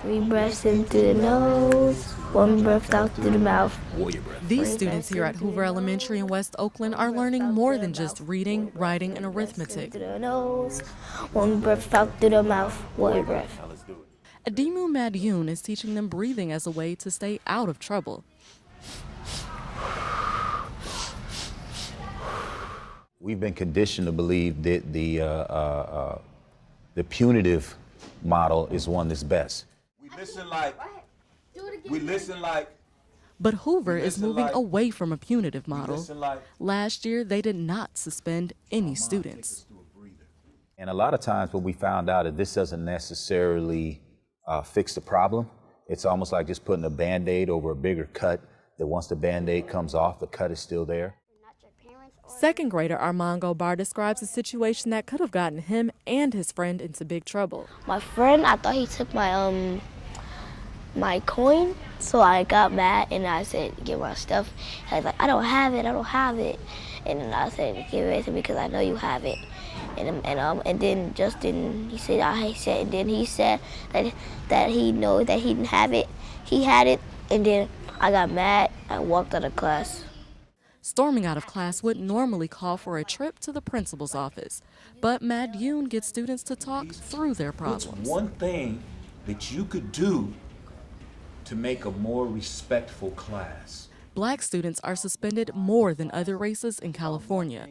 3 breaths in through the nose, 1 breath out through the mouth. These students here at Hoover Elementary in West Oakland are learning more than just reading, writing, and arithmetic. Through the nose, 1 breath out through the mouth, warrior breath. Adimu Madyun is teaching them breathing as a way to stay out of trouble. We've been conditioned to believe that the punitive model is one that's best. We listen like. But Hoover is moving away from a punitive model. Like. Last year, they did not suspend any students. And a lot of times what we found out is this doesn't necessarily fix the problem. It's almost like just putting a Band-Aid over a bigger cut, that once the Band-Aid comes off, the cut is still there. Second grader Armand Gobar describes a situation that could have gotten him and his friend into big trouble. My friend, I thought he took my my coin, so I got mad and I said, "Give my stuff." He was like, "I don't have it, I don't have it." And then I said, "Give it to me because I know you have it." And then Justin, he said that he knows that he didn't have it. He had it, and then I got mad. I walked out of class. Storming out of class would normally call for a trip to the principal's office, but Madyun gets students to talk through their What's problems. one thing that you could do to make a more respectful class? Black students are suspended more than other races in California.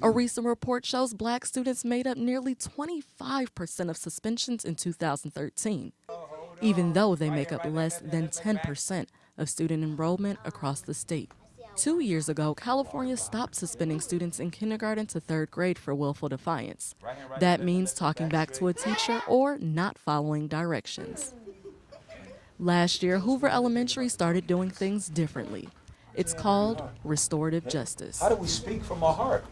A recent report shows black students made up nearly 25% of suspensions in 2013, even though they make up less than 10% of student enrollment across the state. 2 years ago, California stopped suspending students in kindergarten to 3rd grade for willful defiance. That means talking back to a teacher or not following directions. Last year, Hoover Elementary started doing things differently. It's called restorative justice. How do we speak from our heart?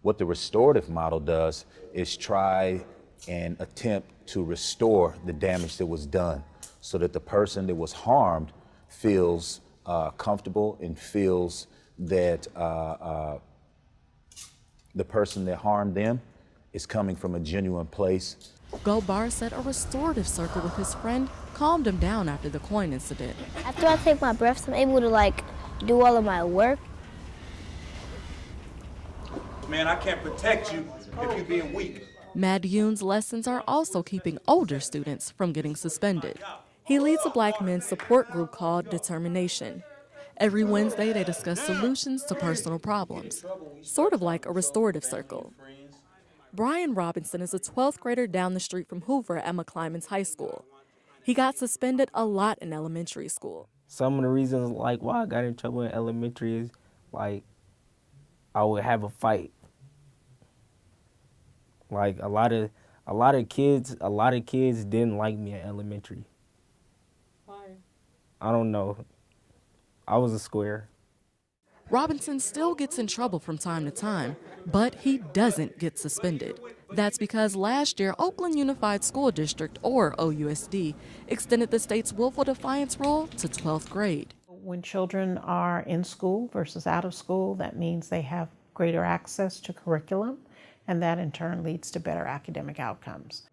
What the restorative model does is try and attempt to restore the damage that was done so that the person that was harmed feels comfortable and feels that the person that harmed them is coming from a genuine place. Gobar said a restorative circle with his friend calmed him down after the coin incident. After I take my breaths, I'm able to do all of my work. Man, I can't protect you if you're being weak. Madyun's lessons are also keeping older students from getting suspended. He leads a black men's support group called Determination. Every Wednesday, they discuss solutions to personal problems, sort of like a restorative circle. Brian Robinson is a 12th grader down the street from Hoover at McClymonds High School. He got suspended a lot in elementary school. Some of the reasons why I got in trouble in elementary is I would have a fight. A lot of kids didn't like me in elementary. Why? I don't know. I was a square. Robinson still gets in trouble from time to time, but he doesn't get suspended. That's because last year, Oakland Unified School District, or OUSD, extended the state's willful defiance rule to 12th grade. When children are in school versus out of school, that means they have greater access to curriculum, and that in turn leads to better academic outcomes.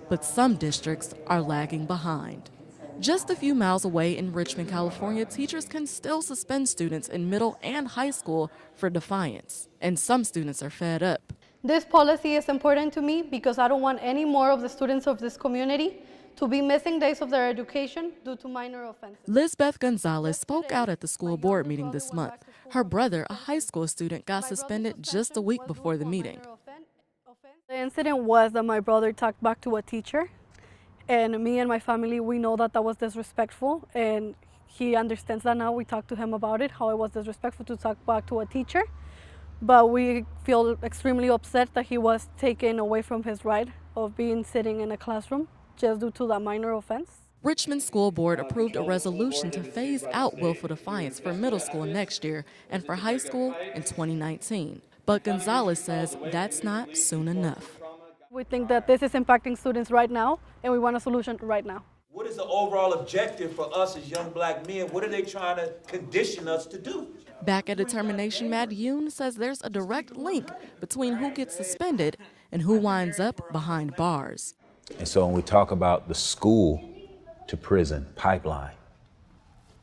But some districts are lagging behind. Just a few miles away in Richmond, California, teachers can still suspend students in middle and high school for defiance, and some students are fed up. This policy is important to me because I don't want any more of the students of this community to be missing days of their education due to minor offenses. Lizbeth Gonzalez spoke out at the school board meeting this month. Her brother, a high school student, got suspended just a week before the meeting. The incident was that my brother talked back to a teacher, and me and my family, we know that that was disrespectful, and he understands that now. We talked to him about it, how it was disrespectful to talk back to a teacher, but we feel extremely upset that he was taken away from his right of being sitting in a classroom just due to that minor offense. Richmond School Board approved a resolution to phase out willful defiance for middle school next year and for high school in 2019. But Gonzalez says that's not soon enough. We think that this is impacting students right now, and we want a solution right now. What is the overall objective for us as young black men? What are they trying to condition us to do? Back at Determination, Madyun says there's a direct link between who gets suspended and who winds up behind bars. And so when we talk about the school to prison pipeline.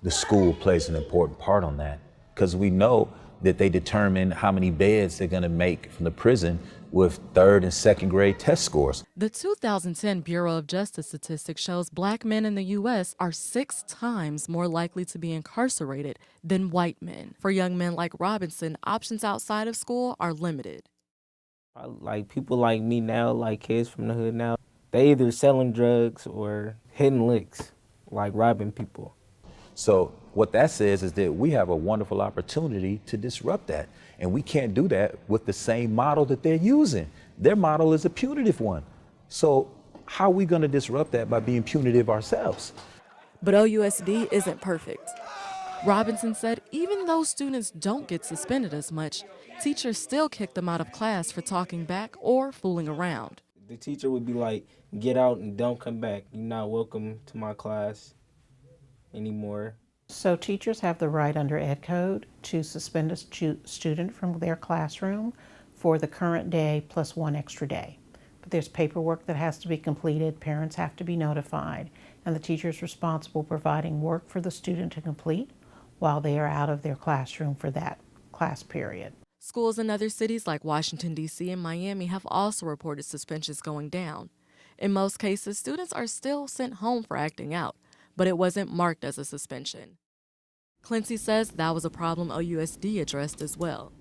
The school plays an important part on that because we know that they determine how many beds they're going to make from the prison with 3rd and 2nd grade test scores. The 2010 Bureau of Justice statistics shows black men in the U.S. are 6 times more likely to be incarcerated than white men. For young men like Robinson, options outside of school are limited. Like people like me now, like kids from the hood now, they either selling drugs or hitting licks, like robbing people. So what that says is that we have a wonderful opportunity to disrupt that. And we can't do that with the same model that they're using. Their model is a punitive one. So how are we going to disrupt that by being punitive ourselves? But OUSD isn't perfect. Robinson said even though students don't get suspended as much, teachers still kick them out of class for talking back or fooling around. The teacher would be like, get out and don't come back. You're not welcome to my class anymore. So teachers have the right under Ed Code to suspend a student from their classroom for the current day plus 1 extra day. But there's paperwork that has to be completed, parents have to be notified, and the teacher is responsible providing work for the student to complete while they are out of their classroom for that class period. Schools in other cities like Washington, D.C. and Miami have also reported suspensions going down. In most cases, students are still sent home for acting out, but it wasn't marked as a suspension. Clancy says that was a problem OUSD addressed as well.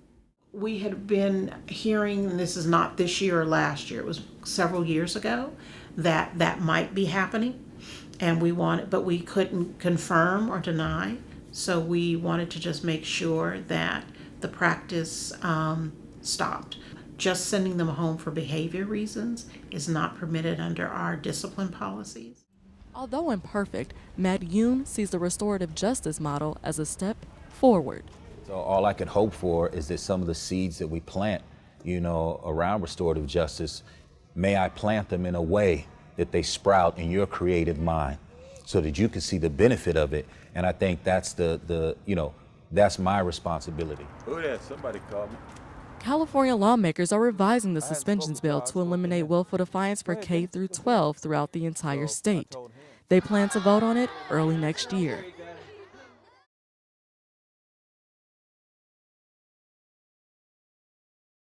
We had been hearing, and this is not this year or last year, it was several years ago, that that might be happening, and but we couldn't confirm or deny, so we wanted to just make sure that the practice stopped. Just sending them home for behavior reasons is not permitted under our discipline policies. Although imperfect, Matt Yoon sees the restorative justice model as a step forward. So all I could hope for is that some of the seeds that we plant, around restorative justice, may I plant them in a way that they sprout in your creative mind so that you can see the benefit of it. And I think that's that's my responsibility. Who that? Somebody called me. California lawmakers are revising the suspensions bill to eliminate willful defiance for K through 12 throughout the entire state. They plan to vote on it early next year.